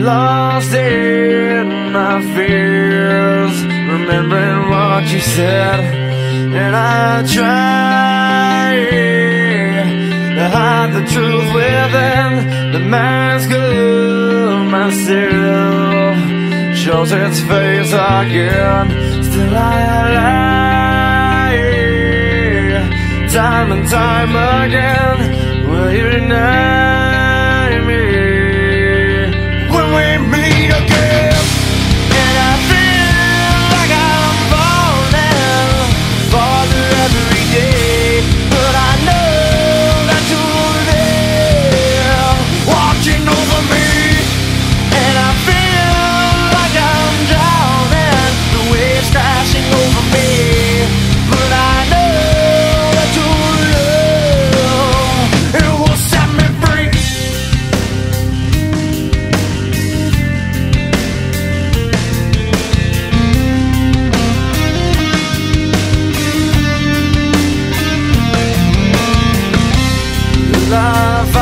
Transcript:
lost in my fears, remembering what you said, and I try to hide the truth within the mask of myself. Shows its face again, still I lie, time and time again. Will you deny me when we meet again? And I feel like I'm falling farther every day, but I know that you're there watching over me. And I feel like I'm drowning, the waves crashing over me, but I know that your love, it will set me free. Love